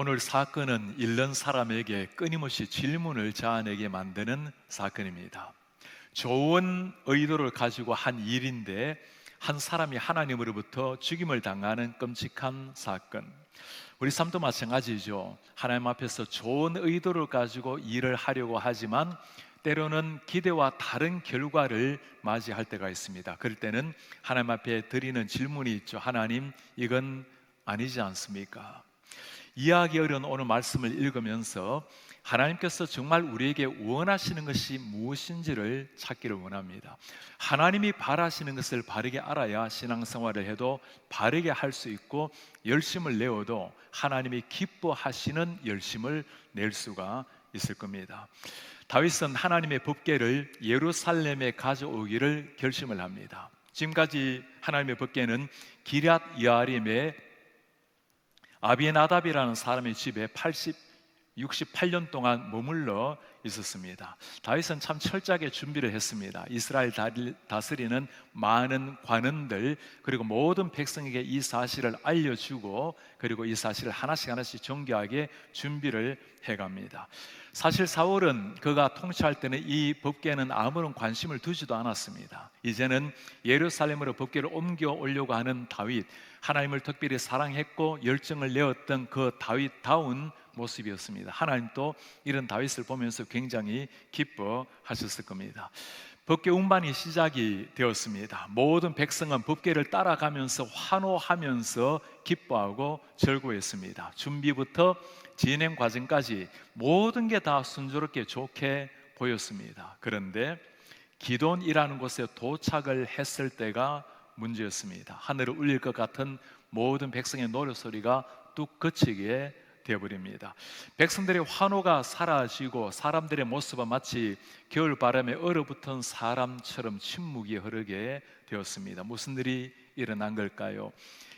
오늘 사건은 잃는 사람에게 끊임없이 질문을 자아내게 만드는 사건입니다. 좋은 의도를 가지고 한 일인데 한 사람이 하나님으로부터 죽임을 당하는 끔찍한 사건. 우리 삶도 마찬가지죠. 하나님 앞에서 좋은 의도를 가지고 일을 하려고 하지만 때로는 기대와 다른 결과를 맞이할 때가 있습니다. 그럴 때는 하나님 앞에 드리는 질문이 있죠. 하나님, 이건 아니지 않습니까? 이해하기 어려운 오늘 말씀을 읽으면서 하나님께서 정말 우리에게 원하시는 것이 무엇인지를 찾기를 원합니다. 하나님이 바라시는 것을 바르게 알아야 신앙생활을 해도 바르게 할 수 있고, 열심을 내어도 하나님이 기뻐하시는 열심을 낼 수가 있을 겁니다. 다윗은 하나님의 법궤를 예루살렘에 가져오기를 결심을 합니다. 지금까지 하나님의 법궤는 기럇 여아림의 아비나답이라는 사람의 집에 68년 동안 머물러 있었습니다. 다윗은 참 철저하게 준비를 했습니다. 이스라엘 다스리는 많은 관원들, 그리고 모든 백성에게 이 사실을 알려주고, 그리고 이 사실을 하나씩 정교하게 준비를 해갑니다. 사실 사울은 그가 통치할 때는 이 법궤는 아무런 관심을 두지도 않았습니다. 이제는 예루살렘으로 법궤를 옮겨오려고 하는 다윗, 하나님을 특별히 사랑했고 열정을 내었던 그 다윗다운 모습이었습니다. 하나님도 이런 다윗을 보면서 굉장히 기뻐하셨을 겁니다. 법궤 운반이 시작이 되었습니다. 모든 백성은 법궤를 따라가면서 환호하면서 기뻐하고 절구했습니다. 준비부터 진행 과정까지 모든 게 다 순조롭게 좋게 보였습니다. 그런데 기돈이라는 곳에 도착을 했을 때가 문제였습니다. 하늘을 울릴 것 같은 모든 백성의 노래소리가 뚝 그치게 되어버립니다. 백성들의 환호가 사라지고 사람들의 모습은 마치 겨울바람에 얼어붙은 사람처럼 침묵이 흐르게 되었습니다. 무슨 일이 일어난 걸까요?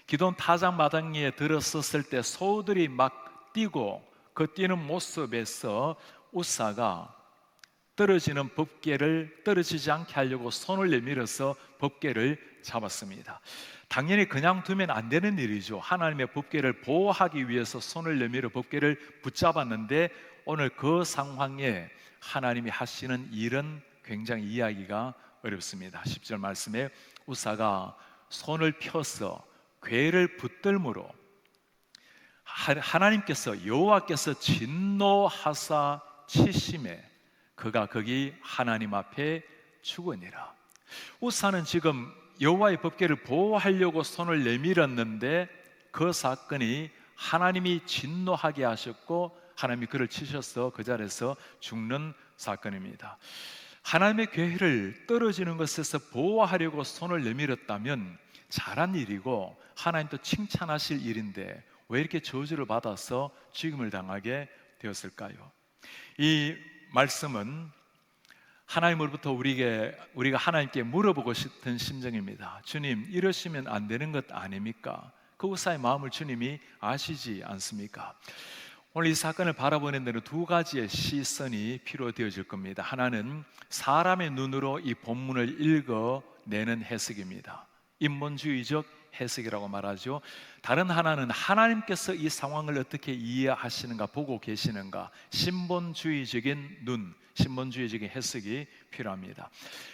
기돈 타작마당에 들어섰을 때 소들이 막 뛰고, 그 뛰는 모습에서 우사가 떨어지는 법궤를 떨어지지 않게 하려고 손을 내밀어서 법궤를 잡았습니다. 당연히 그냥 두면 안 되는 일이죠. 하나님의 법궤를 보호하기 위해서 손을 내밀어 법궤를 붙잡았는데, 오늘 그 상황에 하나님이 하시는 일은 굉장히 이해하기가 어렵습니다. 10절 말씀에 우사가 손을 펴서 궤를 붙들므로 하나님께서, 여호와께서 진노하사 치심에 그가 거기 하나님 앞에 죽으니라. 우사는 지금 여호와의 법궤를 보호하려고 손을 내밀었는데, 그 사건이 하나님이 진노하게 하셨고 하나님이 그를 치셔서 그 자리에서 죽는 사건입니다. 하나님의 궤를 떨어지는 것에서 보호하려고 손을 내밀었다면 잘한 일이고 하나님도 칭찬하실 일인데, 왜 이렇게 저주를 받아서 죽임을 당하게 되었을까요? 이 말씀은 하나님으로부터 우리가 하나님께 물어보고 싶은 심정입니다. 주님, 이러시면 안 되는 것 아닙니까? 그 우사의 마음을 주님이 아시지 않습니까? 오늘 이 사건을 바라보는 데는 두 가지의 시선이 필요되어질 겁니다. 하나는 사람의 눈으로 이 본문을 읽어내는 해석입니다. 인본주의적 해석이라고 말하죠. 다른 하나는 하나님께서 이 상황을 어떻게 이해하시는가, 보고 계시는가, 신본주의적인 눈, 신본주의적인 해석이 필요합니다.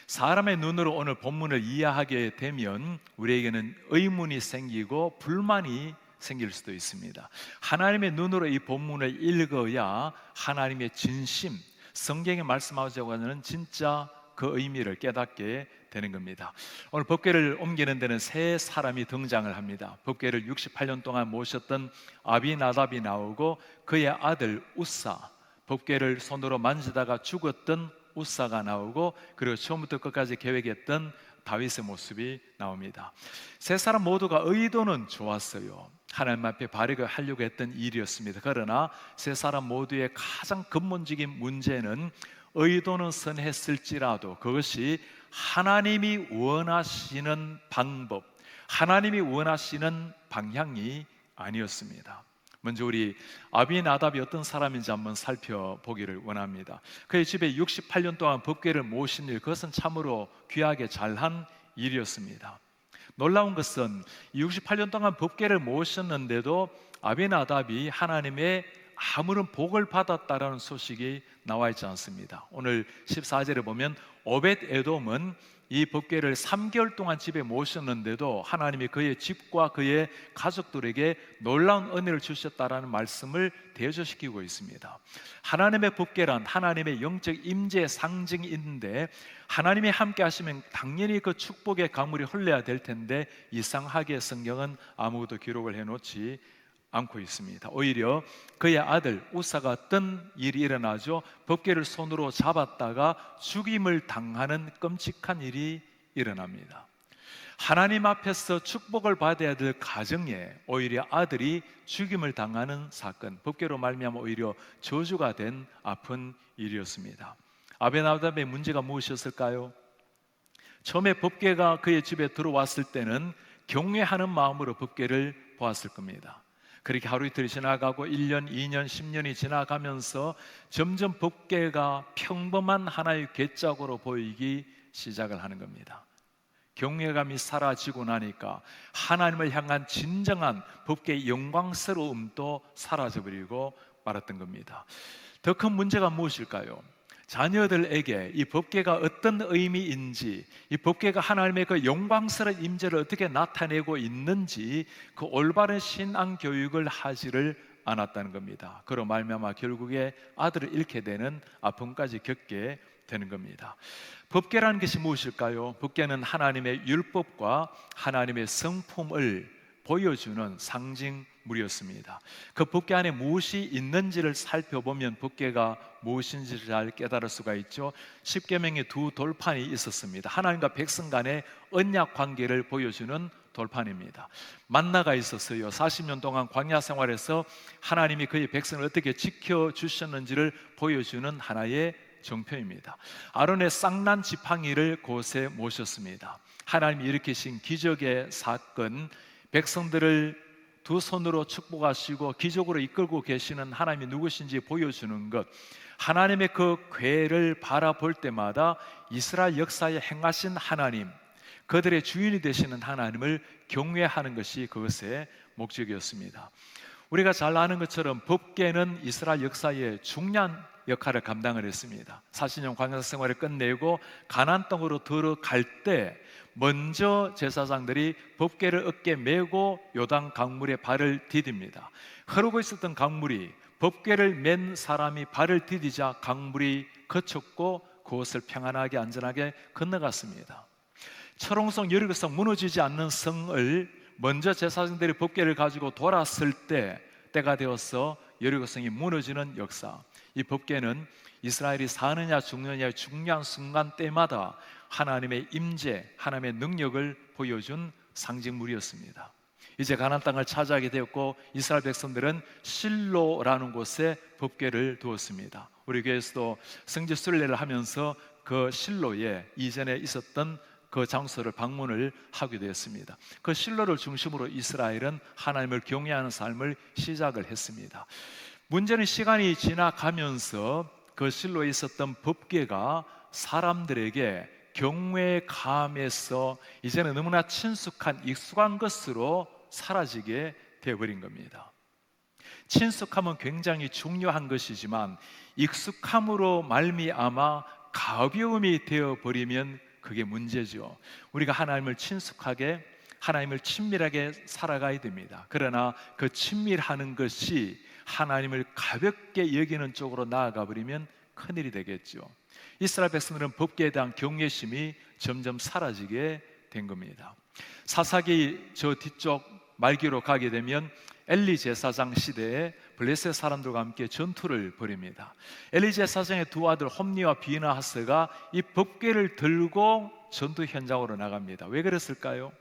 사람의 눈으로 오늘 본문을 이해하게 되면 우리에게는 의문이 생기고 불만이 생길 수도 있습니다. 하나님의 눈으로 이 본문을 읽어야 하나님의 진심, 성경에 말씀하자고 하는 진짜 그 의미를 깨닫게 되는 겁니다. 오늘 법궤를 옮기는 데는 세 사람이 등장을 합니다. 법궤를 68년 동안 모셨던 아비나답이 나오고, 그의 아들 우사, 법궤를 손으로 만지다가 죽었던 우사가 나오고, 그리고 처음부터 끝까지 계획했던 다윗의 모습이 나옵니다. 세 사람 모두가 의도는 좋았어요. 하나님 앞에 바르게 하려고 했던 일이었습니다. 그러나 세 사람 모두의 가장 근본적인 문제는 의도는 선했을지라도 그것이 하나님이 원하시는 방법, 하나님이 원하시는 방향이 아니었습니다. 먼저 우리 아비나답이 어떤 사람인지 한번 살펴보기를 원합니다. 그의 집에 68년 동안 법궤를 모신 일, 그것은 참으로 귀하게 잘한 일이었습니다. 놀라운 것은 68년 동안 법궤를 모셨는데도 아비나답이 하나님의 아무런 복을 받았다라는 소식이 나와 있지 않습니다. 오늘 14절에 보면 오벳 에돔은 이 법궤를 3개월 동안 집에 모셨는데도 하나님이 그의 집과 그의 가족들에게 놀라운 은혜를 주셨다라는 말씀을 대조시키고 있습니다. 하나님의 법궤란 하나님의 영적 임재의 상징인데, 하나님이 함께 하시면 당연히 그 축복의 강물이 흘러야 될 텐데, 이상하게 성경은 아무것도 기록을 해놓지 않고 있습니다. 오히려 그의 아들 우사가 어떤 일이 일어나죠. 법궤를 손으로 잡았다가 죽임을 당하는 끔찍한 일이 일어납니다. 하나님 앞에서 축복을 받아야 될 가정에 오히려 아들이 죽임을 당하는 사건, 법궤로 말미암아 오히려 저주가 된 아픈 일이었습니다. 아비나답의 문제가 무엇이었을까요? 처음에 법궤가 그의 집에 들어왔을 때는 경외하는 마음으로 법궤를 보았을 겁니다. 그렇게 하루 이틀이 지나가고 1년, 2년, 10년이 지나가면서 점점 법궤가 평범한 하나의 궤짝으로 보이기 시작을 하는 겁니다. 경외감이 사라지고 나니까 하나님을 향한 진정한 법궤의 영광스러움도 사라져버리고 말았던 겁니다. 더 큰 문제가 무엇일까요? 자녀들에게 이 법궤가 어떤 의미인지, 이 법궤가 하나님의 그 영광스러운 임재를 어떻게 나타내고 있는지 그 올바른 신앙 교육을 하지를 않았다는 겁니다. 그로 말미암아 결국에 아들을 잃게 되는 아픔까지 겪게 되는 겁니다. 법궤라는 것이 무엇일까요? 법궤는 하나님의 율법과 하나님의 성품을 보여주는 상징물이었습니다. 그 법궤 안에 무엇이 있는지를 살펴보면 법궤가 무엇인지를 잘 깨달을 수가 있죠. 십계명의 두 돌판이 있었습니다. 하나님과 백성 간의 언약 관계를 보여주는 돌판입니다. 만나가 있었어요. 40년 동안 광야 생활에서 하나님이 그의 백성을 어떻게 지켜주셨는지를 보여주는 하나의 정표입니다. 아론의 쌍난 지팡이를 곳에 모셨습니다. 하나님이 일으키신 기적의 사건, 백성들을 두 손으로 축복하시고 기적으로 이끌고 계시는 하나님이 누구신지 보여주는 것, 하나님의 그 궤를 바라볼 때마다 이스라엘 역사에 행하신 하나님, 그들의 주인이 되시는 하나님을 경외하는 것이 그것의 목적이었습니다. 우리가 잘 아는 것처럼 법궤는 이스라엘 역사에 중요한 역할을 감당을 했습니다. 40년 광야 생활을 끝내고 가나안 땅으로 들어갈 때 먼저 제사장들이 법궤를 어깨에 메고 요단 강물에 발을 디딥니다. 흐르고 있었던 강물이 법궤를 맨 사람이 발을 디디자 강물이 그쳤고 그것을 평안하게 안전하게 건너갔습니다. 철옹성 여리고성 무너지지 않는 성을 먼저 제사장들이 법궤를 가지고 돌았을 때가 되어서 여리고성이 무너지는 역사, 이 법궤는 이스라엘이 사느냐 죽느냐의 중요한 순간 때마다 하나님의 임재, 하나님의 능력을 보여준 상징물이었습니다. 이제 가나안 땅을 차지하게 되었고 이스라엘 백성들은 실로라는 곳에 법궤를 두었습니다. 우리 교회에서도 성지 순례를 하면서 그 실로에 이전에 있었던 그 장소를 방문을 하게 되었습니다. 그 실로를 중심으로 이스라엘은 하나님을 경외하는 삶을 시작을 했습니다. 문제는 시간이 지나가면서 그 실로에 있었던 법궤가 사람들에게 경외감에서 이제는 너무나 친숙한 익숙한 것으로 사라지게 되어버린 겁니다. 친숙함은 굉장히 중요한 것이지만 익숙함으로 말미암아 가벼움이 되어버리면 그게 문제죠. 우리가 하나님을 친숙하게, 하나님을 친밀하게 살아가야 됩니다. 그러나 그 친밀하는 것이 하나님을 가볍게 여기는 쪽으로 나아가 버리면 큰일이 되겠죠. 이스라엘 백성들은 법궤에 대한 경외심이 점점 사라지게 된 겁니다. 사사기 저 뒤쪽 말기로 가게 되면 엘리 제사장 시대에 블레셋 사람들과 함께 전투를 벌입니다. 엘리 제사장의 두 아들 홈니와 비느하스가 이 법궤를 들고 전투 현장으로 나갑니다. 왜 그랬을까요?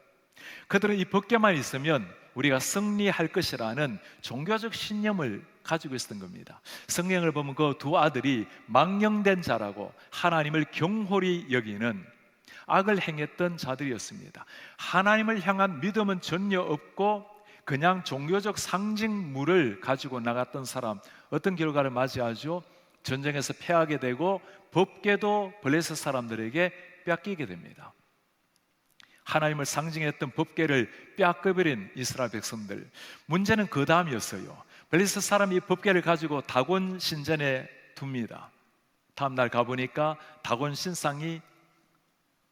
그들은 이 법궤만 있으면 우리가 승리할 것이라는 종교적 신념을 가지고 있었던 겁니다. 성경을 보면 그 두 아들이 망령된 자라고 하나님을 경홀히 여기는 악을 행했던 자들이었습니다. 하나님을 향한 믿음은 전혀 없고 그냥 종교적 상징물을 가지고 나갔던 사람, 어떤 결과를 맞이하죠? 전쟁에서 패하게 되고 법궤도 블레셋 사람들에게 뺏기게 됩니다. 하나님을 상징했던 법궤를 빼앗겨버린 이스라엘 백성들. 문제는 그 다음이었어요. 블레셋 사람이 이 법궤를 가지고 다곤 신전에 둡니다. 다음날 가보니까 다곤 신상이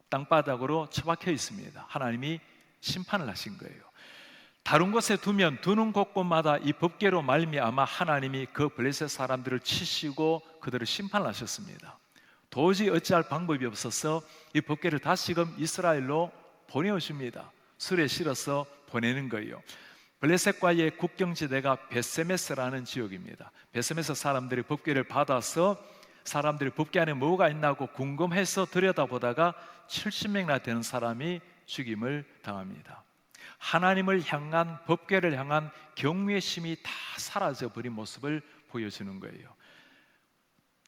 땅바닥으로 처박혀 있습니다. 하나님이 심판을 하신 거예요. 다른 곳에 두면 두는 곳곳마다 이 법궤로 말미암아 하나님이 그 블레셋 사람들을 치시고 그들을 심판하셨습니다. 도저히 어찌할 방법이 없어서 이 법궤를 다시금 이스라엘로 보내오십니다. 술에 실어서 보내는 거예요. 블레셋과의 국경지대가 베세메스라는 지역입니다. 베세메스 사람들이 법궤를 받아서 사람들이 법궤 안에 뭐가 있나고 궁금해서 들여다보다가 70명이나 되는 사람이 죽임을 당합니다. 하나님을 향한, 법궤를 향한 경외의 심이 다 사라져버린 모습을 보여주는 거예요.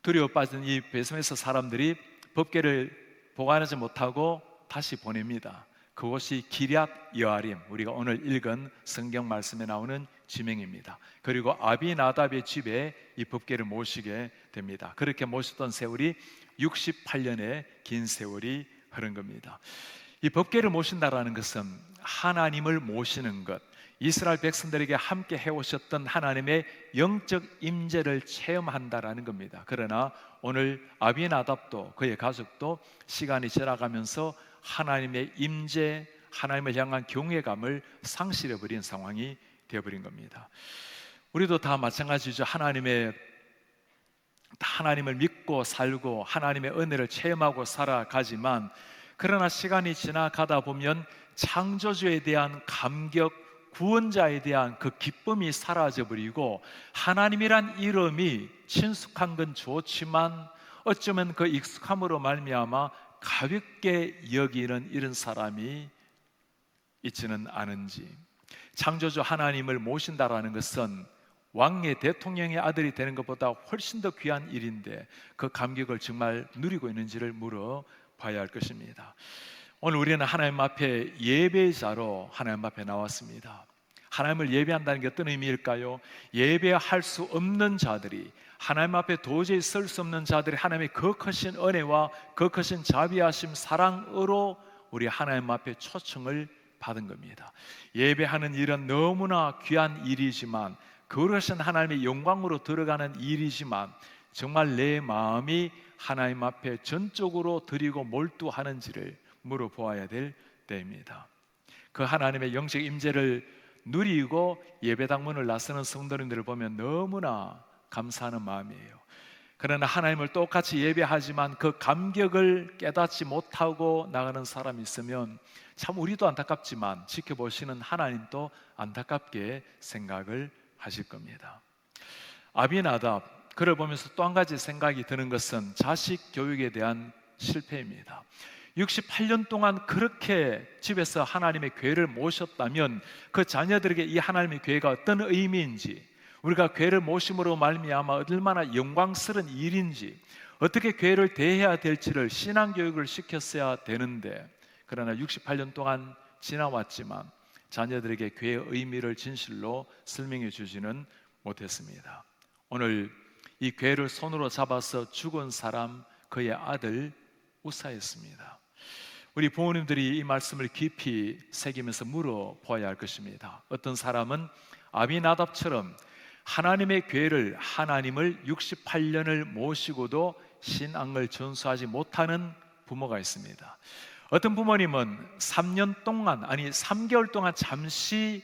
두려워 빠진 이 베세메스 사람들이 법궤를 보관하지 못하고 다시 보냅니다. 그곳이 기럇 여아림, 우리가 오늘 읽은 성경 말씀에 나오는 지명입니다. 그리고 아비나답의 집에 이 법궤를 모시게 됩니다. 그렇게 모시던 세월이 68년의 긴 세월이 흐른 겁니다. 이 법궤를 모신다라는 것은 하나님을 모시는 것, 이스라엘 백성들에게 함께 해오셨던 하나님의 영적 임재를 체험한다라는 겁니다. 그러나 오늘 아비나답도 그의 가족도 시간이 지나가면서 하나님의 임재, 하나님을 향한 경외감을 상실해버린 상황이 되어버린 겁니다. 우리도 다 마찬가지죠. 하나님을 믿고 살고 하나님의 은혜를 체험하고 살아가지만, 그러나 시간이 지나가다 보면 창조주에 대한 감격, 구원자에 대한 그 기쁨이 사라져버리고, 하나님이란 이름이 친숙한 건 좋지만 어쩌면 그 익숙함으로 말미암아 가볍게 여기는 이런 사람이 있지는 않은지. 창조주 하나님을 모신다라는 것은 왕의 대통령의 아들이 되는 것보다 훨씬 더 귀한 일인데 그 감격을 정말 누리고 있는지를 물어봐야 할 것입니다. 오늘 우리는 하나님 앞에 예배자로 하나님 앞에 나왔습니다. 하나님을 예배한다는 게 어떤 의미일까요? 예배할 수 없는 자들이, 하나님 앞에 도저히 설 수 없는 자들이 하나님의 그 크신 은혜와 그 크신 자비하심, 사랑으로 우리 하나님 앞에 초청을 받은 겁니다. 예배하는 일은 너무나 귀한 일이지만, 그것은 하나님의 영광으로 들어가는 일이지만, 정말 내 마음이 하나님 앞에 전적으로 드리고 몰두하는지를 물어보아야 될 때입니다. 그 하나님의 영적 임재를 누리고 예배당 문을 나서는 성도님들을 보면 너무나 감사하는 마음이에요. 그러나 하나님을 똑같이 예배하지만 그 감격을 깨닫지 못하고 나가는 사람이 있으면 참 우리도 안타깝지만 지켜보시는 하나님도 안타깝게 생각을 하실 겁니다. 아비나답, 그를 보면서 또 한 가지 생각이 드는 것은 자식 교육에 대한 실패입니다. 68년 동안 그렇게 집에서 하나님의 궤를 모셨다면 그 자녀들에게 이 하나님의 궤가 어떤 의미인지, 우리가 궤를 모심으로 말미암아 얼마나 영광스러운 일인지, 어떻게 궤를 대해야 될지를 신앙교육을 시켰어야 되는데, 그러나 68년 동안 지나왔지만 자녀들에게 궤의 의미를 진실로 설명해 주지는 못했습니다. 오늘 이 궤를 손으로 잡아서 죽은 사람, 그의 아들 우사였습니다. 우리 부모님들이 이 말씀을 깊이 새기면서 물어봐야 할 것입니다. 어떤 사람은 아비나답처럼 하나님의 궤를, 하나님을 68년을 모시고도 신앙을 전수하지 못하는 부모가 있습니다. 어떤 부모님은 3년 동안, 아니 3개월 동안 잠시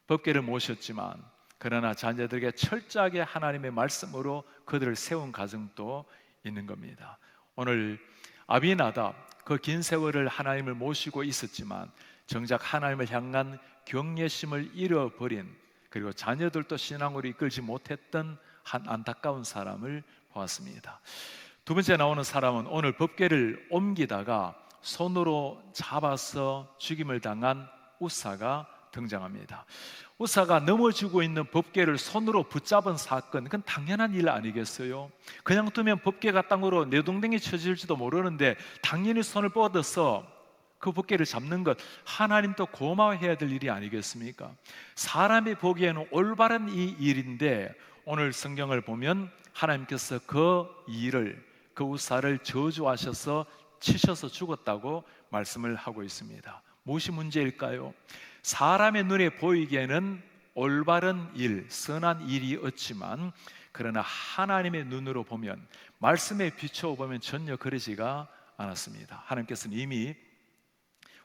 법궤를 모셨지만 그러나 자녀들에게 철저하게 하나님의 말씀으로 그들을 세운 가정도 있는 겁니다. 오늘 아비나답, 그 긴 세월을 하나님을 모시고 있었지만 정작 하나님을 향한 경외심을 잃어버린, 그리고 자녀들도 신앙으로 이끌지 못했던 한 안타까운 사람을 보았습니다. 두 번째 나오는 사람은 오늘 법궤를 옮기다가 손으로 잡아서 죽임을 당한 우사가 등장합니다. 우사가 넘어지고 있는 법궤를 손으로 붙잡은 사건, 그건 당연한 일 아니겠어요? 그냥 두면 법궤가 땅으로 내동댕이 쳐질지도 모르는데 당연히 손을 뻗어서 그 법궤를 잡는 것, 하나님도 고마워해야 될 일이 아니겠습니까? 사람이 보기에는 올바른 이 일인데 오늘 성경을 보면 하나님께서 그 일을, 그 우사를 저주하셔서 치셔서 죽었다고 말씀을 하고 있습니다. 무엇이 문제일까요? 사람의 눈에 보이기에는 올바른 일, 선한 일이었지만 그러나 하나님의 눈으로 보면, 말씀에 비춰보면 전혀 그러지가 않았습니다. 하나님께서는 이미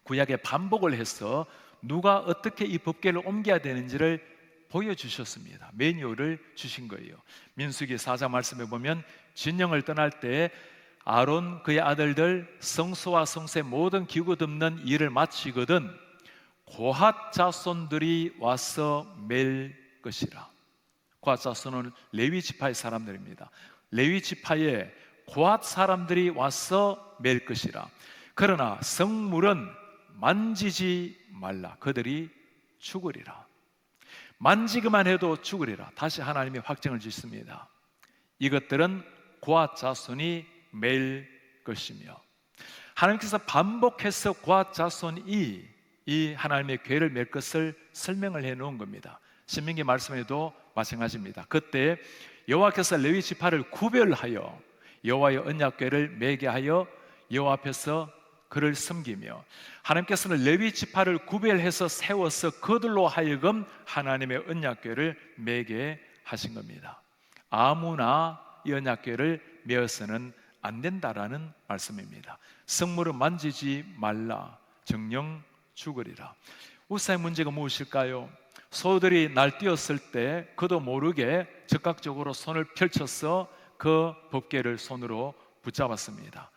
구약에 반복을 해서 누가 어떻게 이 법궤를 옮겨야 되는지를 보여주셨습니다. 매뉴얼을 주신 거예요. 민수기 4장 말씀에 보면 진영을 떠날 때 아론 그의 아들들 성소와 성소의 모든 기구 덮는 일을 마치거든 고핫 자손들이 와서 맬 것이라. 고핫 자손은 레위 지파의 사람들입니다. 레위 지파에 고핫 사람들이 와서 맬 것이라. 그러나 성물은 만지지 말라. 그들이 죽으리라. 만지기만 해도 죽으리라. 다시 하나님이 확정을 짓습니다. 이것들은 고핫 자손이 맬 것이며, 하나님께서 반복해서 고핫 자손이 이 하나님의 궤를 맬 것을 설명을 해 놓은 겁니다. 신명기 말씀에도 마찬가지입니다. 그때 여호와께서 레위 지파를 구별하여 여호와의 언약궤를 매게 하여 여호와 앞에서 그를 섬기며, 하나님께서는 레위 지파를 구별해서 세워서 그들로 하여금 하나님의 언약궤를 매게 하신 겁니다. 아무나 이 언약궤를 메어서는 안 된다라는 말씀입니다. 성물을 만지지 말라. 정령 죽으리라. 우사의 문제가 무엇일까요? 소들이 날뛰었을 때 그도 모르게 즉각적으로 손을 펼쳐서 그 법궤를 손으로 붙잡았습니다.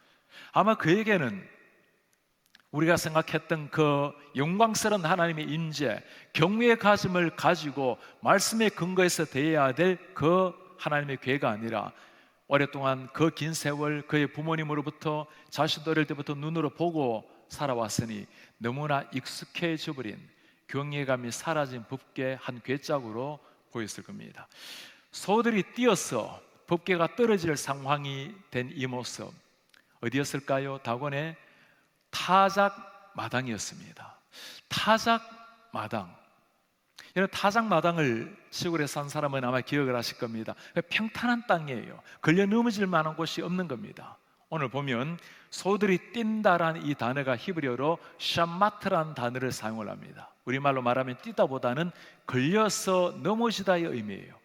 아마 그에게는 우리가 생각했던 그 영광스러운 하나님의 인재, 경외의 가짐을 가지고 말씀의 근거에서 대해야 될 그 하나님의 궤가 아니라, 오랫동안 그 긴 세월 그의 부모님으로부터 자신도 어릴 때부터 눈으로 보고 살아왔으니 너무나 익숙해져 버린, 경외감이 사라진 법궤 한 궤짝으로 보였을 겁니다. 소들이 뛰어서 법궤가 떨어질 상황이 된 이 모습, 어디였을까요? 다곤의 타작 마당이었습니다. 타작 마당. 이런 타작 마당을 시골에 산 사람은 아마 기억을 하실 겁니다. 평탄한 땅이에요. 걸려 넘어질 만한 곳이 없는 겁니다. 오늘 보면 소들이 뛴다라는 이 단어가 히브리어로 샴마트라는 단어를 사용을 합니다. 우리말로 말하면 뛰다보다는 걸려서 넘어지다의 의미예요.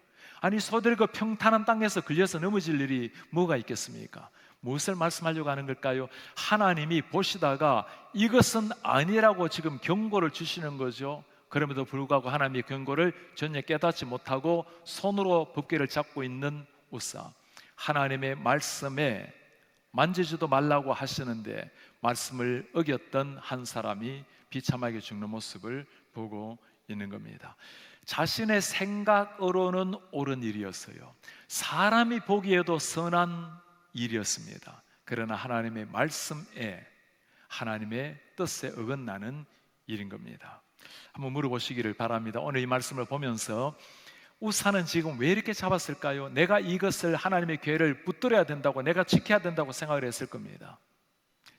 아니, 소들 그 평탄한 땅에서 걸려서 넘어질 일이 뭐가 있겠습니까? 무엇을 말씀하려고 하는 걸까요? 하나님이 보시다가 이것은 아니라고 지금 경고를 주시는 거죠. 그럼에도 불구하고 하나님의 경고를 전혀 깨닫지 못하고 손으로 법궤를 잡고 있는 우사, 하나님의 말씀에 만지지도 말라고 하시는데 말씀을 어겼던 한 사람이 비참하게 죽는 모습을 보고 있는 겁니다. 자신의 생각으로는 옳은 일이었어요. 사람이 보기에도 선한 일이었습니다. 그러나 하나님의 말씀에, 하나님의 뜻에 어긋나는 일인 겁니다. 한번 물어보시기를 바랍니다. 오늘 이 말씀을 보면서 우사는 지금 왜 이렇게 잡았을까요? 내가 이것을, 하나님의 궤를 붙들어야 된다고, 내가 지켜야 된다고 생각을 했을 겁니다.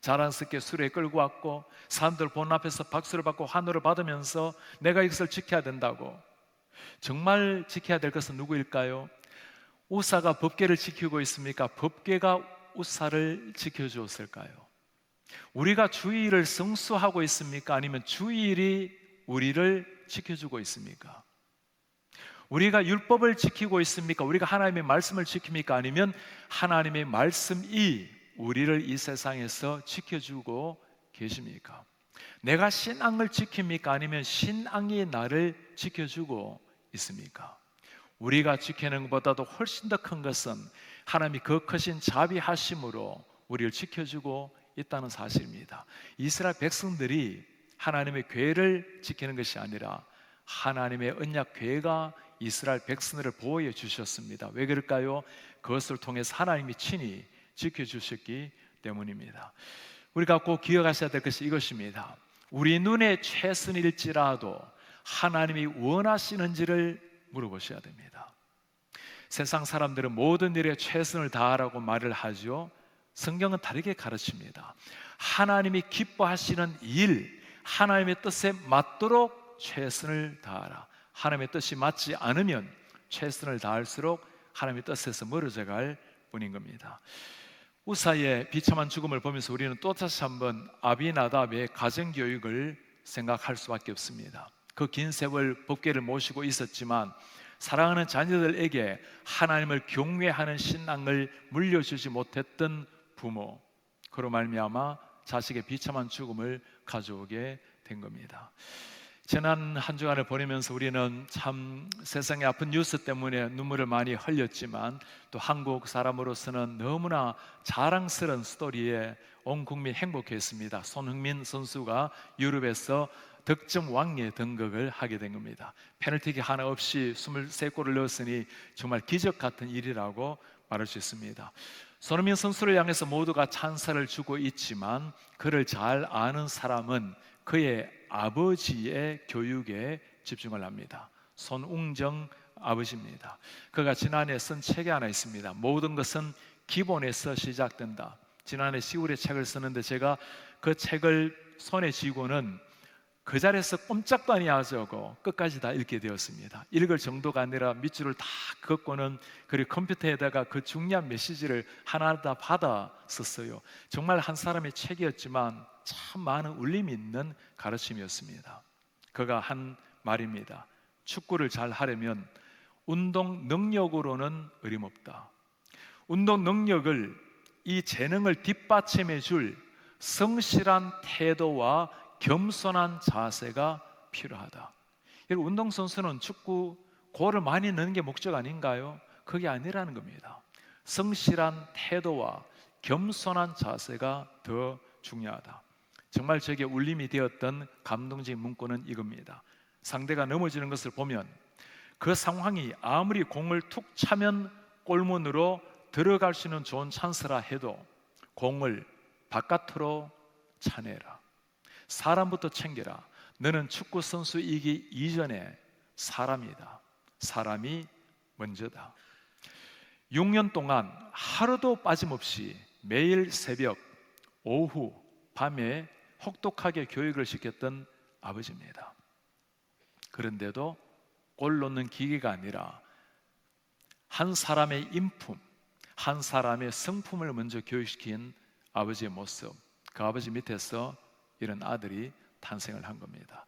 자랑스럽게 수레에 끌고 왔고 사람들 본 앞에서 박수를 받고 환호를 받으면서 내가 이것을 지켜야 된다고. 정말 지켜야 될 것은 누구일까요? 우사가 법궤를 지키고 있습니까? 법궤가 우사를 지켜주었을까요? 우리가 주일을 성수하고 있습니까? 아니면 주일이 우리를 지켜주고 있습니까? 우리가 율법을 지키고 있습니까? 우리가 하나님의 말씀을 지킵니까? 아니면 하나님의 말씀이 우리를 이 세상에서 지켜주고 계십니까? 내가 신앙을 지킵니까? 아니면 신앙이 나를 지켜주고 있습니까? 우리가 지키는 것보다도 훨씬 더 큰 것은 하나님이 그 크신 자비하심으로 우리를 지켜주고 있다는 사실입니다. 이스라엘 백성들이 하나님의 궤를 지키는 것이 아니라 하나님의 언약 궤가 이스라엘 백성들을 보호해 주셨습니다. 왜 그럴까요? 그것을 통해서 하나님이 친히 지켜주셨기 때문입니다. 우리가 꼭 기억하셔야 될 것이 이것입니다. 우리 눈에 최선일지라도 하나님이 원하시는지를 물어보셔야 됩니다. 세상 사람들은 모든 일에 최선을 다하라고 말을 하죠. 성경은 다르게 가르칩니다. 하나님이 기뻐하시는 일, 하나님의 뜻에 맞도록 최선을 다하라. 하나님의 뜻이 맞지 않으면 최선을 다할수록 하나님의 뜻에서 멀어져 갈 뿐인 겁니다. 우사의 비참한 죽음을 보면서 우리는 또 다시 한번 아비나답의 가정교육을 생각할 수밖에 없습니다. 그 긴 세월 법궤를 모시고 있었지만 사랑하는 자녀들에게 하나님을 경외하는 신앙을 물려주지 못했던 부모, 그로 말미암아 자식의 비참한 죽음을 가져오게 된 겁니다. 지난 한 주간을 보내면서 우리는 참 세상의 아픈 뉴스 때문에 눈물을 많이 흘렸지만 또 한국 사람으로서는 너무나 자랑스러운 스토리에 온 국민이 행복했습니다. 손흥민 선수가 유럽에서 득점 왕에 등극을 하게 된 겁니다. 페널티킥 하나 없이 23골을 넣었으니 정말 기적 같은 일이라고 말할 수 있습니다. 손흥민 선수를 향해서 모두가 찬사를 주고 있지만 그를 잘 아는 사람은 그의 아버지의 교육에 집중을 합니다. 손웅정 아버지입니다. 그가 지난해 쓴 책이 하나 있습니다. 모든 것은 기본에서 시작된다. 지난해 10월에 책을 쓰는데 제가 그 책을 손에 쥐고는 그 자리에서 꼼짝도 아니하고 끝까지 다 읽게 되었습니다. 읽을 정도가 아니라 밑줄을 다 긋고는 그리고 컴퓨터에다가 그 중요한 메시지를 하나 다 받아 썼어요. 정말 한 사람의 책이었지만 참 많은 울림이 있는 가르침이었습니다. 그가 한 말입니다. 축구를 잘 하려면 운동 능력으로는 어림없다. 운동 능력을, 이 재능을 뒷받침해 줄 성실한 태도와 겸손한 자세가 필요하다. 운동선수는 축구 골을 많이 넣는 게 목적 아닌가요? 그게 아니라는 겁니다. 성실한 태도와 겸손한 자세가 더 중요하다. 정말 저에게 울림이 되었던 감동적인 문구는 이겁니다. 상대가 넘어지는 것을 보면 그 상황이 아무리 공을 툭 차면 골문으로 들어갈 수 있는 좋은 찬스라 해도 공을 바깥으로 차내라. 사람부터 챙겨라. 너는 축구 선수이기 이전에 사람이다. 사람이 먼저다. 6년 동안 하루도 빠짐없이 매일 새벽, 오후, 밤에 혹독하게 교육을 시켰던 아버지입니다. 그런데도 골 넣는 기계가 아니라 한 사람의 인품, 한 사람의 성품을 먼저 교육시킨 아버지의 모습, 그 아버지 밑에서 이런 아들이 탄생을 한 겁니다.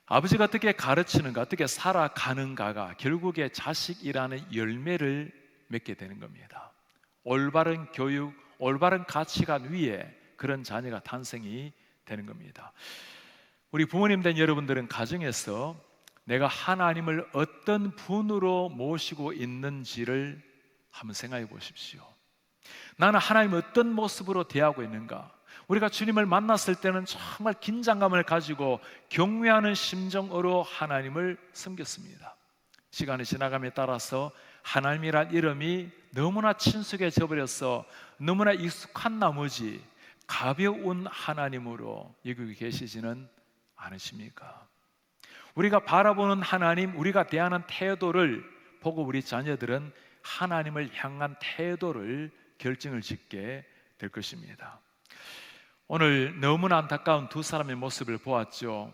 아버지가 어떻게 가르치는가, 어떻게 살아가는가가 결국에 자식이라는 열매를 맺게 되는 겁니다. 올바른 교육, 올바른 가치관 위에 그런 자녀가 탄생이 되는 겁니다. 우리 부모님 된 여러분들은 가정에서 내가 하나님을 어떤 분으로 모시고 있는지를 한번 생각해 보십시오. 나는 하나님을 어떤 모습으로 대하고 있는가? 우리가 주님을 만났을 때는 정말 긴장감을 가지고 경외하는 심정으로 하나님을 섬겼습니다. 시간이 지나감에 따라서 하나님이란 이름이 너무나 친숙해져 버려서 너무나 익숙한 나머지 가벼운 하나님으로 여기고 계시지는 않으십니까? 우리가 바라보는 하나님, 우리가 대하는 태도를 보고 우리 자녀들은 하나님을 향한 태도를 결정을 짓게 될 것입니다. 오늘 너무나 안타까운 두 사람의 모습을 보았죠.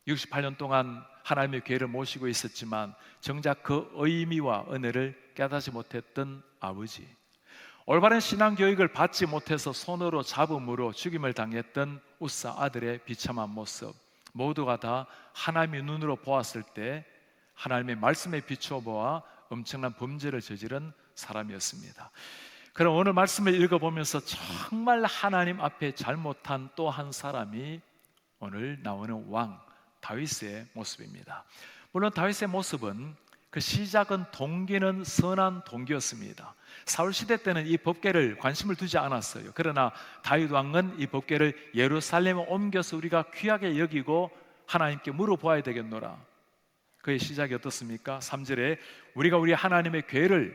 68년 동안 하나님의 교회를 모시고 있었지만 정작 그 의미와 은혜를 깨닫지 못했던 아버지, 올바른 신앙교육을 받지 못해서 손으로 잡음으로 죽임을 당했던 우사 아들의 비참한 모습, 모두가 다 하나님의 눈으로 보았을 때 하나님의 말씀에 비추어 보아 엄청난 범죄를 저지른 사람이었습니다. 그럼 오늘 말씀을 읽어보면서 정말 하나님 앞에 잘못한 또 한 사람이 오늘 나오는 왕 다윗의 모습입니다. 물론 다윗의 모습은 그 시작은 동기는 선한 동기였습니다. 사울 시대 때는 이 법궤를 관심을 두지 않았어요. 그러나 다윗 왕은 이 법궤를 예루살렘에 옮겨서 우리가 귀하게 여기고 하나님께 물어보아야 되겠노라. 그의 시작이 어떻습니까? 3절에 우리가 우리 하나님의 궤를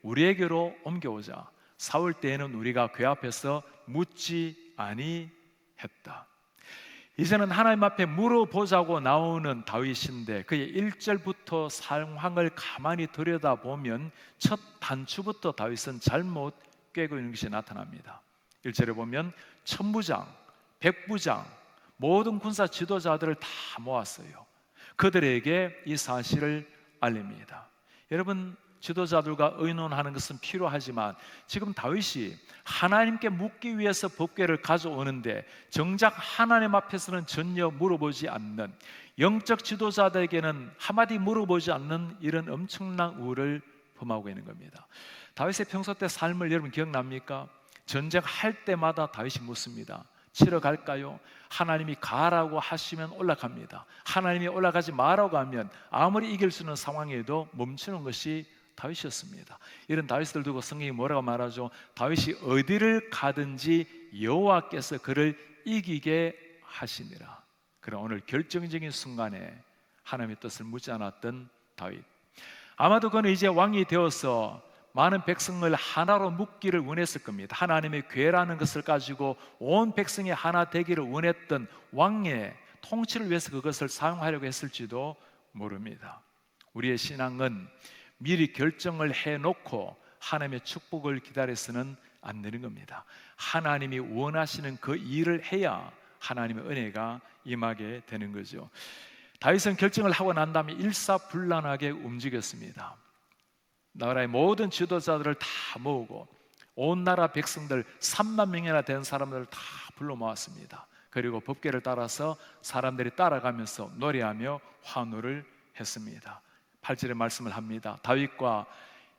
우리에게로 옮겨오자. 사울 때에는 우리가 궤 앞에서 묻지 아니했다. 이제는 하나님 앞에 물어보자고 나오는 다윗인데 그의 1절부터 상황을 가만히 들여다보면 첫 단추부터 다윗은 잘못 꿰고 있는 것이 나타납니다. 1절에 보면 천부장, 백부장, 모든 군사 지도자들을 다 모았어요. 그들에게 이 사실을 알립니다. 여러분, 지도자들과 의논하는 것은 필요하지만 지금 다윗이 하나님께 묻기 위해서 법궤를 가져오는데 정작 하나님 앞에서는 전혀 물어보지 않는, 영적 지도자들에게는 한마디 물어보지 않는 이런 엄청난 우를 범하고 있는 겁니다. 다윗의 평소 때 삶을 여러분 기억납니까? 전쟁할 때마다 다윗이 묻습니다. 치러 갈까요? 하나님이 가라고 하시면 올라갑니다. 하나님이 올라가지 마라고 하면 아무리 이길 수 있는 상황에도 멈추는 것이 다윗이었습니다. 이런 다윗을 두고 성경이 뭐라고 말하죠? 다윗이 어디를 가든지 여호와께서 그를 이기게 하시니라. 그럼 오늘 결정적인 순간에 하나님의 뜻을 묻지 않았던 다윗, 아마도 그는 이제 왕이 되어서 많은 백성을 하나로 묶기를 원했을 겁니다. 하나님의 궤라는 것을 가지고 온 백성이 하나 되기를 원했던 왕의 통치를 위해서 그것을 사용하려고 했을지도 모릅니다. 우리의 신앙은 미리 결정을 해놓고 하나님의 축복을 기다려서는 안 되는 겁니다. 하나님이 원하시는 그 일을 해야 하나님의 은혜가 임하게 되는 거죠. 다윗은 결정을 하고 난 다음에 일사불란하게 움직였습니다. 나라의 모든 지도자들을 다 모으고 온 나라 백성들 3만 명이나 된 사람들을 다 불러 모았습니다. 그리고 법궤를 따라서 사람들이 따라가면서 노래하며 환호를 했습니다. 8절의 말씀을 합니다. 다윗과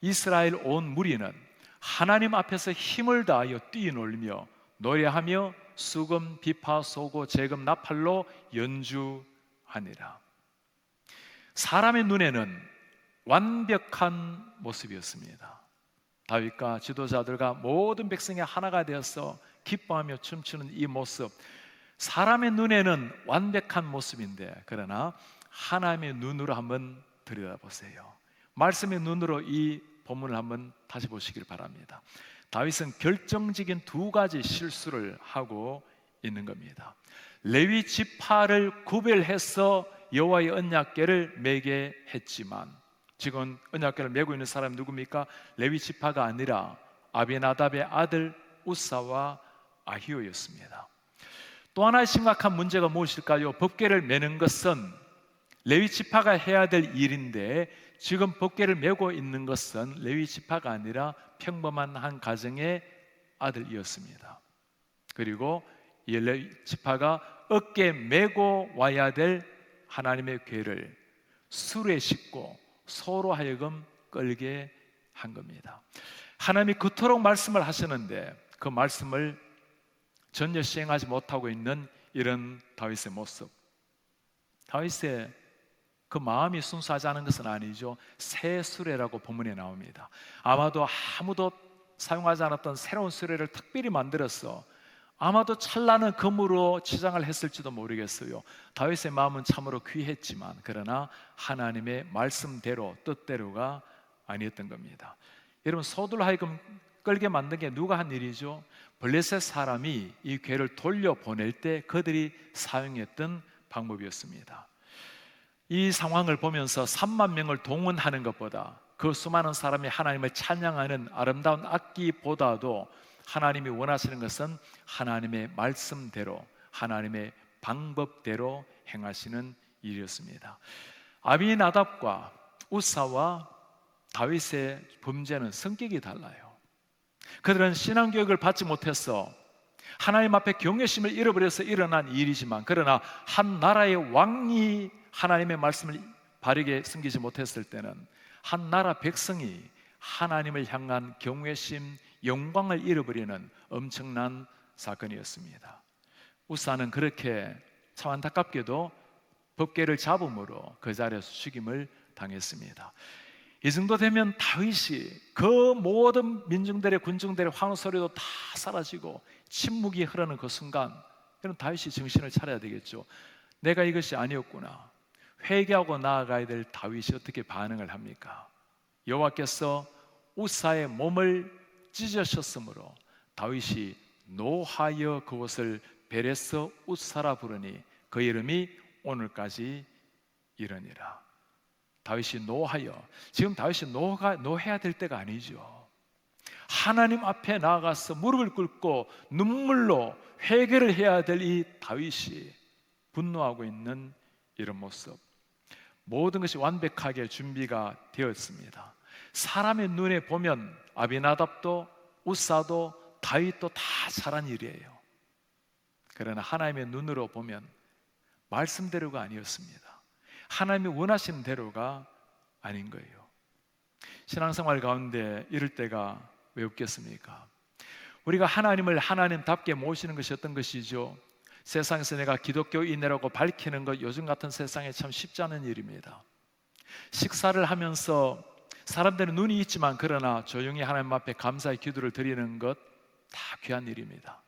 이스라엘 온 무리는 하나님 앞에서 힘을 다하여 뛰놀며 노래하며 수금, 비파, 소고, 제금, 나팔로 연주하니라. 사람의 눈에는 완벽한 모습이었습니다. 다윗과 지도자들과 모든 백성이 하나가 되어서 기뻐하며 춤추는 이 모습, 사람의 눈에는 완벽한 모습인데, 그러나 하나님의 눈으로 한번 들여다보세요. 말씀의 눈으로 이 본문을 한번 다시 보시길 바랍니다. 다윗은 결정적인 두 가지 실수를 하고 있는 겁니다. 레위 지파를 구별해서 여호와의 언약궤를 메게 했지만, 지금 언약궤를 메고 있는 사람이 누굽니까? 레위 지파가 아니라 아비나답의 아들 우사와 아히오였습니다. 또 하나의 심각한 문제가 무엇일까요? 법궤를 메는 것은 레위 지파가 해야 될 일인데 지금 법궤를 메고 있는 것은 레위 지파가 아니라 평범한 한 가정의 아들이었습니다. 그리고 이 레위 지파가 어깨에 메고 와야 될 하나님의 궤를 수레에 싣고 서로 하여금 끌게 한 겁니다. 하나님이 그토록 말씀을 하시는데 그 말씀을 전혀 시행하지 못하고 있는 이런 다윗의 모습, 다윗의 그 마음이 순수하지 않은 것은 아니죠. 새 수레라고 본문에 나옵니다. 아마도 아무도 사용하지 않았던 새로운 수레를 특별히 만들어서 아마도 찬란한 금으로 치장을 했을지도 모르겠어요. 다윗의 마음은 참으로 귀했지만 그러나 하나님의 말씀대로 뜻대로가 아니었던 겁니다. 여러분, 소들 하여금 끌게 만든 게 누가 한 일이죠? 블레셋 사람이 이 궤를 돌려보낼 때 그들이 사용했던 방법이었습니다. 이 상황을 보면서 3만 명을 동원하는 것보다 그 수많은 사람이 하나님을 찬양하는 아름다운 악기보다도 하나님이 원하시는 것은 하나님의 말씀대로, 하나님의 방법대로 행하시는 일이었습니다. 아비나답과 우사와 다윗의 범죄는 성격이 달라요. 그들은 신앙교육을 받지 못해서 하나님 앞에 경외심을 잃어버려서 일어난 일이지만, 그러나 한 나라의 왕이 하나님의 말씀을 바르게 숨기지 못했을 때는 한 나라 백성이 하나님을 향한 경외심, 영광을 잃어버리는 엄청난 사건이었습니다. 우사는 그렇게 참 안타깝게도 법궤를 잡음으로 그 자리에서 죽임을 당했습니다. 이 정도 되면 다윗이 그 모든 민중들의 군중들의 환호 소리도 다 사라지고 침묵이 흐르는 그 순간, 그럼 다윗이 정신을 차려야 되겠죠. 내가 이것이 아니었구나. 회개하고 나아가야 될 다윗이 어떻게 반응을 합니까? 여호와께서 우사의 몸을 찢으셨으므로 다윗이 노하여 그곳을 베레스 우사라 부르니 그 이름이 오늘까지 이르니라. 다윗이 노하여, 지금 다윗이 노해야 될 때가 아니죠. 하나님 앞에 나아가서 무릎을 꿇고 눈물로 회개를 해야 될 이 다윗이 분노하고 있는 이런 모습, 모든 것이 완벽하게 준비가 되었습니다. 사람의 눈에 보면 아비나답도 우사도 다윗도 다 잘한 일이에요. 그러나 하나님의 눈으로 보면 말씀대로가 아니었습니다. 하나님이 원하시는 대로가 아닌 거예요. 신앙생활 가운데 이럴 때가 왜 없겠습니까? 우리가 하나님을 하나님답게 모시는 것이 어떤 것이죠? 세상에서 내가 기독교인이라고 밝히는 것, 요즘 같은 세상에 참 쉽지 않은 일입니다. 식사를 하면서 사람들은 눈이 있지만 그러나 조용히 하나님 앞에 감사의 기도를 드리는 것 다 귀한 일입니다.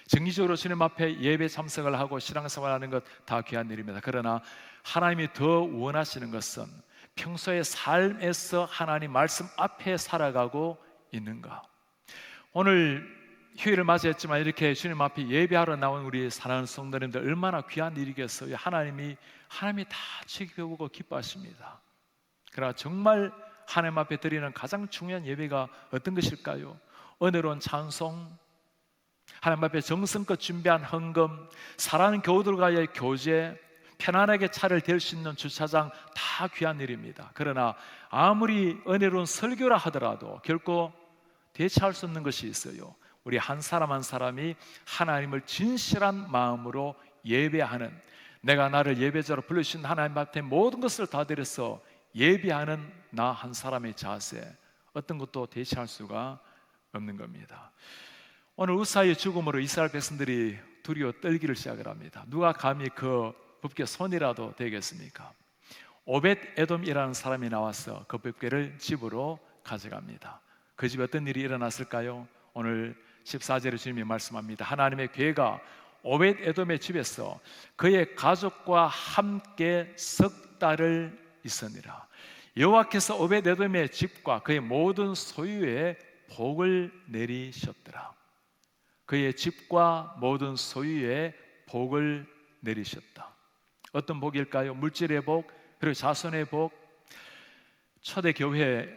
정기적으로 주님 앞에 예배 참석을 하고 신앙생활하는 것 다 귀한 일입니다. 그러나 하나님이 더 원하시는 것은 평소의 삶에서 하나님 말씀 앞에 살아가고 있는가? 오늘 휴일을 맞이했지만 이렇게 주님 앞에 예배하러 나온 우리 사랑하는 성도님들 얼마나 귀한 일이겠어요. 하나님이 다 지켜보고 기뻐하십니다. 그러나 정말 하나님 앞에 드리는 가장 중요한 예배가 어떤 것일까요? 은혜로운 찬송, 하나님 앞에 정성껏 준비한 헌금, 사랑하는 교우들과의 교제, 편안하게 차를 댈 수 있는 주차장 다 귀한 일입니다. 그러나 아무리 은혜로운 설교라 하더라도 결코 대체할 수 없는 것이 있어요. 우리 한 사람 한 사람이 하나님을 진실한 마음으로 예배하는, 내가 나를 예배자로 불러주신 하나님 앞에 모든 것을 다 드려서 예배하는 나 한 사람의 자세, 어떤 것도 대체할 수가 없는 겁니다. 오늘 우사의 죽음으로 이스라엘 백성들이 두려워 떨기를 시작을 합니다. 누가 감히 그 법궤 손이라도 되겠습니까? 오벳 에돔이라는 사람이 나와서 그 법궤를 집으로 가져갑니다. 그 집에 어떤 일이 일어났을까요? 오늘 14절에 주님이 말씀합니다. 하나님의 궤가 오벳 에돔의 집에서 그의 가족과 함께 석 달을 있으니라. 여호와께서 오벳 에돔의 집과 그의 모든 소유에 복을 내리셨더라. 그의 집과 모든 소유에 복을 내리셨다. 어떤 복일까요? 물질의 복, 그리고 자손의 복. 초대교회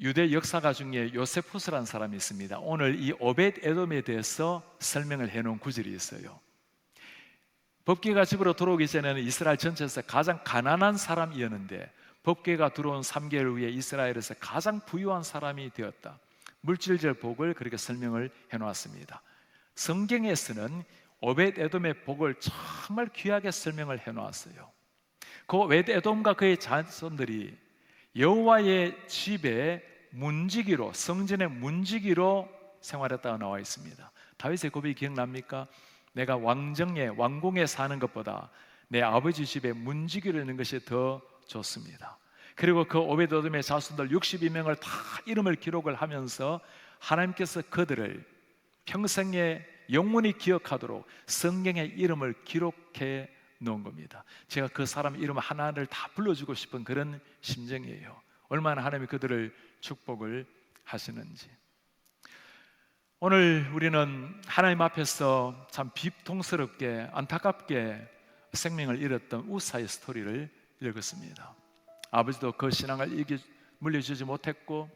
유대 역사가 중에 요세푸스라는 사람이 있습니다. 오늘 이 오벳 에돔에 대해서 설명을 해놓은 구절이 있어요. 법궤가 집으로 들어오기 전에는 이스라엘 전체에서 가장 가난한 사람이었는데 법궤가 들어온 3개월 후에 이스라엘에서 가장 부유한 사람이 되었다. 물질적 복을 그렇게 설명을 해놓았습니다. 성경에서는 오벳 에돔의 복을 정말 귀하게 설명을 해놓았어요. 그 오벳 에돔과 그의 자손들이 여호와의 집에 문지기로, 성전의 문지기로 생활했다고 나와 있습니다. 다윗의 고백이 기억납니까? 내가 왕궁에 사는 것보다 내 아버지 집에 문지기로 있는 것이 더 좋습니다. 그리고 그 오벳 에돔의 자손들 62명을 다 이름을 기록을 하면서 하나님께서 그들을 평생에 영원히 기억하도록 성경의 이름을 기록해 놓은 겁니다. 제가 그 사람 이름 하나를 다 불러주고 싶은 그런 심정이에요. 얼마나 하나님이 그들을 축복을 하시는지. 오늘 우리는 하나님 앞에서 참 비통스럽게 안타깝게 생명을 잃었던 우사의 스토리를 읽었습니다. 아버지도 그 신앙을 물려주지 못했고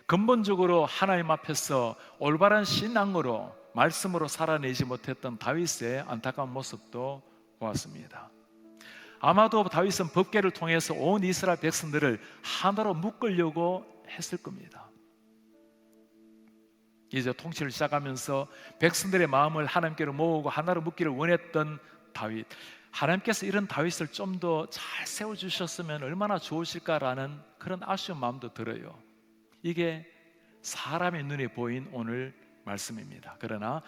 근본적으로 하나님 앞에서 올바른 신앙으로 말씀으로 살아내지 못했던 다윗의 안타까운 모습도 보았습니다. 아마도 다윗은 법궤를 통해서 온 이스라엘 백성들을 하나로 묶으려고 했을 겁니다. 이제 통치를 시작하면서 백성들의 마음을 하나님께로 모으고 하나로 묶기를 원했던 다윗, 하나님께서 이런 다윗을 좀 더 잘 세워주셨으면 얼마나 좋으실까라는 그런 아쉬운 마음도 들어요. 이게 사람의 눈에 보인 오늘 말씀입니다. 그러나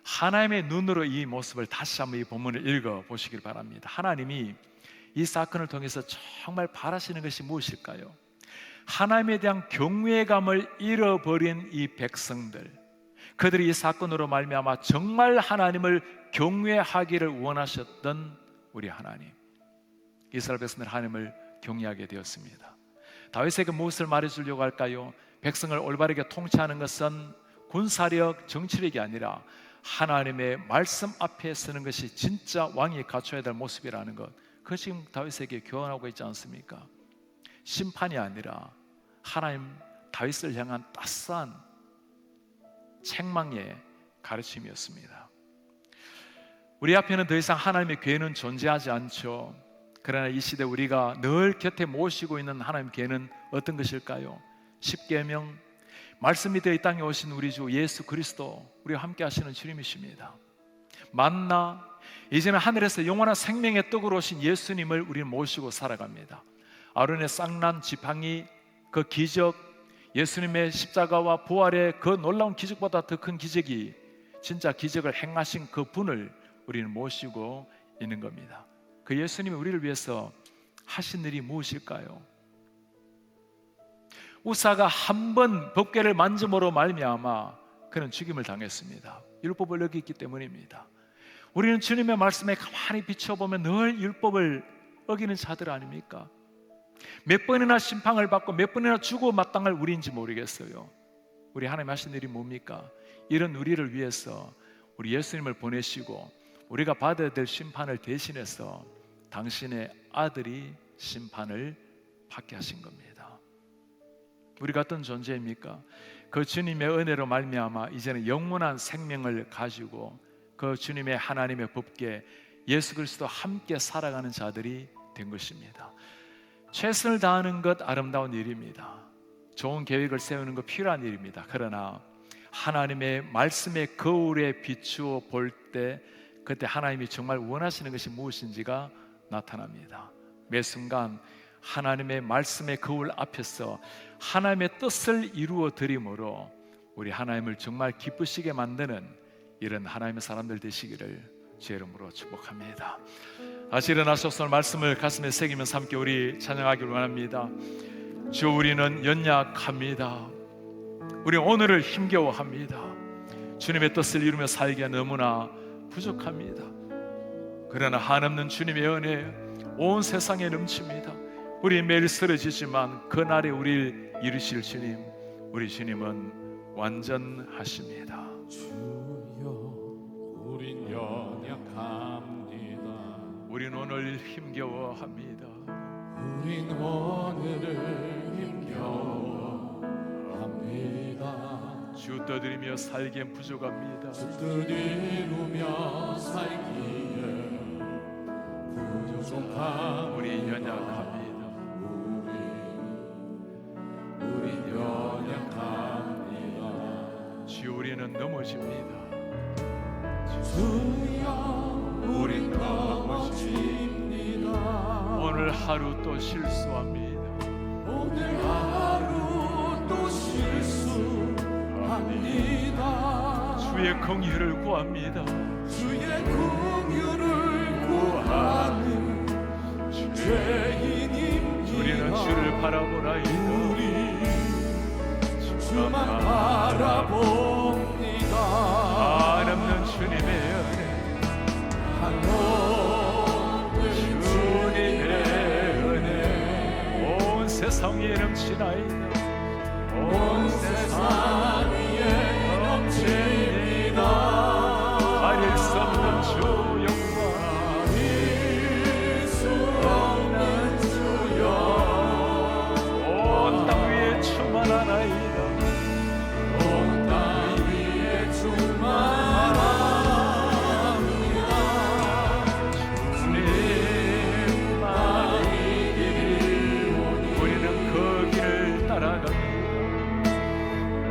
하나님의 눈으로 이 모습을 다시 한번 이 본문을 읽어보시길 바랍니다. 하나님이 이 사건을 통해서 정말 바라시는 것이 무엇일까요? 하나님에 대한 경외감을 잃어버린 이 백성들, 그들이 이 사건으로 말미암아 정말 하나님을 경외하기를 원하셨던 우리 하나님, 이스라엘 백성들 하나님을 경외하게 되었습니다. 다윗에게 무엇을 말해주려고 할까요? 백성을 올바르게 통치하는 것은 군사력, 정치력이 아니라 하나님의 말씀 앞에 서는 것이 진짜 왕이 갖춰야 될 모습이라는 것, 그것이 지금 다윗에게 교훈하고 있지 않습니까? 심판이 아니라 하나님 다윗을 향한 따스한 책망의 가르침이었습니다. 우리 앞에는 더 이상 하나님의 괴는 존재하지 않죠. 그러나 이 시대 우리가 늘 곁에 모시고 있는 하나님 괴는 어떤 것일까요? 십계명 말씀이 되어 이 땅에 오신 우리 주 예수 그리스도, 우리와 함께 하시는 주님이십니다. 만나, 이제는 하늘에서 영원한 생명의 떡으로 오신 예수님을 우리는 모시고 살아갑니다. 아론의 쌍난 지팡이, 그 기적, 예수님의 십자가와 부활의 그 놀라운 기적보다 더 큰 기적이, 진짜 기적을 행하신 그 분을 우리는 모시고 있는 겁니다. 그 예수님이 우리를 위해서 하신 일이 무엇일까요? 우사가 한 번 법궤를 만짐으로 말미암아 그는 죽임을 당했습니다. 율법을 어겼기 때문입니다. 우리는 주님의 말씀에 가만히 비춰보면 늘 율법을 어기는 자들 아닙니까? 몇 번이나 심판을 받고 몇 번이나 주고 마땅할 우리인지 모르겠어요. 우리 하나님 하신 일이 뭡니까? 이런 우리를 위해서 우리 예수님을 보내시고 우리가 받아야 될 심판을 대신해서 당신의 아들이 심판을 받게 하신 겁니다. 우리가 어떤 존재입니까? 그 주님의 은혜로 말미암아 이제는 영원한 생명을 가지고 그 주님의 하나님의 법궤 예수 그리스도와 함께 살아가는 자들이 된 것입니다. 최선을 다하는 것 아름다운 일입니다. 좋은 계획을 세우는 것 필요한 일입니다. 그러나 하나님의 말씀의 거울에 비추어 볼 때 그때 하나님이 정말 원하시는 것이 무엇인지가 나타납니다. 매 순간 하나님의 말씀의 거울 앞에서 하나님의 뜻을 이루어 드림으로 우리 하나님을 정말 기쁘시게 만드는 이런 하나님의 사람들 되시기를 주 이름으로 축복합니다. 다시 일어나셔서 말씀을 가슴에 새기면서 함께 우리 찬양하기를 원합니다. 주, 우리는 연약합니다. 우리 오늘을 힘겨워합니다. 주님의 뜻을 이루며 살기가 너무나 부족합니다. 그러나 한없는 주님의 은혜 온 세상에 넘칩니다. 우리 매일 쓰러지지만 그날에 우리를 이루실 주님, 우리 주님은 완전하십니다. 주여, 우린 연약합니다. 우린 오늘 힘겨워합니다. 우린 오늘을 힘겨워합니다. 주 떠드리며 살기엔 부족합니다. 주 뜻 이루며 살기에 부족한 우리 연약합니다. 우린 연약합니다. 주, 우리는 넘어집니다. 주여, 우린 넘어집니다. 오늘 하루 또 실수합니다. 오늘 하루 또 실수합니다. 주의 긍휼을 구합니다. 주의 긍휼을 구하는 죄인입니다. 우리는 주를 바라보나이다. 우리 주만 바라봅니다. 한없는 주님의 은혜, 한없는 주님의 은혜 온 세상 위에 넘치나이다. 온 세상 위에 넘칩니다. 가릴 수 없는 주 영광, 가릴 수 없는 주 영광, 온 땅 위에 충만하나이다. 온 땅 위에 충만합니다. 주님만 우리는 그 길을 따라갑니다.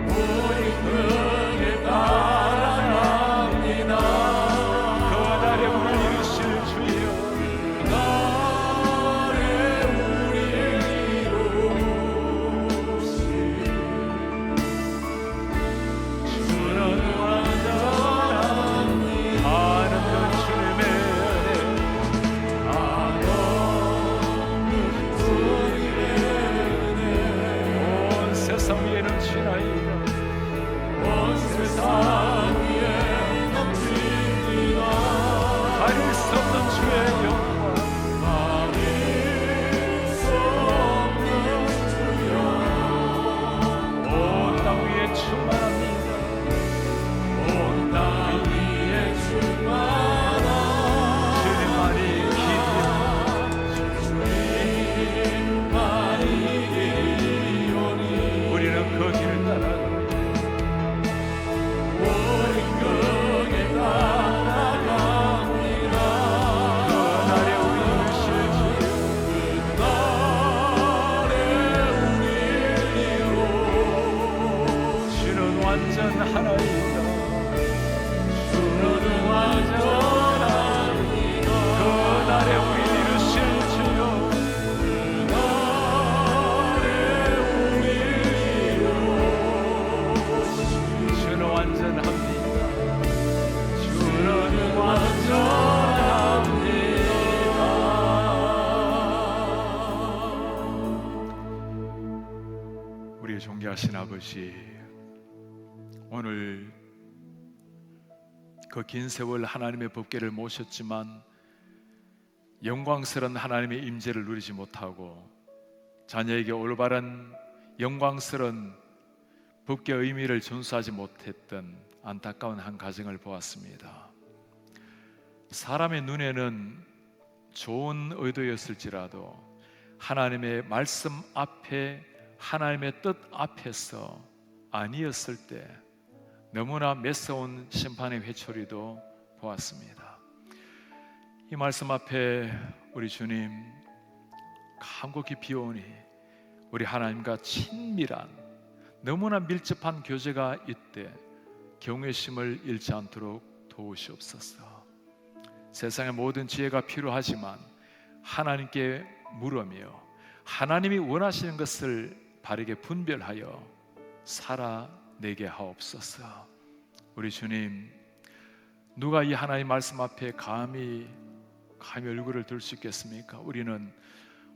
우리 그 길 따라갑니다. 그날에 우리를 이루실 주여, 그날에 우리를 이루시 주는 완전합니다. 한없는 주님의 은혜, 한없는 주님의 은혜, 온 세상 위에 넘치나이다. 온 세상 위에 넘칩니다. 가릴 수 없는 주의 영광, 가릴 수 없는 주 영광, 온 땅 위에 충만합니다. 온 땅 위에 충만합니다. 주님만이 주님만이 길이오니 우리는 그 길을 따라갑니다. 우리 그 길 따라갑니다. 그날에 우리를 이루실 주여, 그날에 우리를 이루시 완전하나이다. 주는 완전합니다. 그날에 우리 이루실 주여, 주는 완전합니다. 주는 우리의 존귀하신 아버지, 오늘 그 긴 세월 하나님의 법궤를 모셨지만 영광스러운 하나님의 임재를 누리지 못하고 자녀에게 올바른 영광스러운 법궤 의미를 준수하지 못했던 안타까운 한 가정을 보았습니다. 사람의 눈에는 좋은 의도였을지라도 하나님의 말씀 앞에, 하나님의 뜻 앞에서 아니었을 때 너무나 매서운 심판의 회초리도 보았습니다. 이 말씀 앞에 우리 주님 간곡히 비오니 우리 하나님과 친밀한, 너무나 밀접한 교제가 이때 경외심을 잃지 않도록 도우시옵소서. 세상의 모든 지혜가 필요하지만 하나님께 물으며 하나님이 원하시는 것을 바르게 분별하여 살아내게 하옵소서. 우리 주님, 누가 이 하나님 말씀 앞에 감히 얼굴을 들 수 있겠습니까? 우리는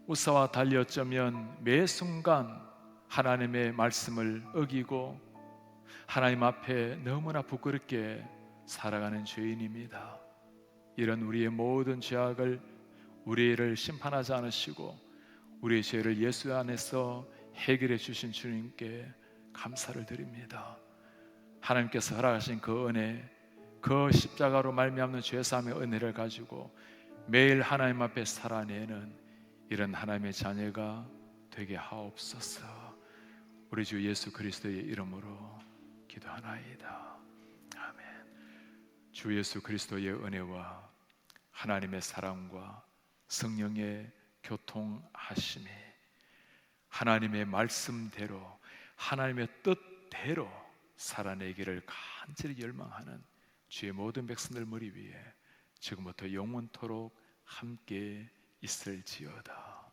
우사와 달리 어쩌면 매 순간 하나님의 말씀을 어기고 하나님 앞에 너무나 부끄럽게 살아가는 죄인입니다. 이런 우리의 모든 죄악을, 우리를 심판하지 않으시고 우리의 죄를 예수 안에서 해결해 주신 주님께 감사를 드립니다. 하나님께서 허락하신 그 은혜, 그 십자가로 말미암는 죄사함의 은혜를 가지고 매일 하나님 앞에 살아내는 이런 하나님의 자녀가 되게 하옵소서. 우리 주 예수 그리스도의 이름으로 기도하나이다. 아멘. 주 예수 그리스도의 은혜와 하나님의 사랑과 성령의 교통하심이 하나님의 말씀대로, 하나님의 뜻대로 살아내기를 간절히 열망하는 주의 모든 백성들 머리 위에 지금부터 영원토록 함께 있을지어다.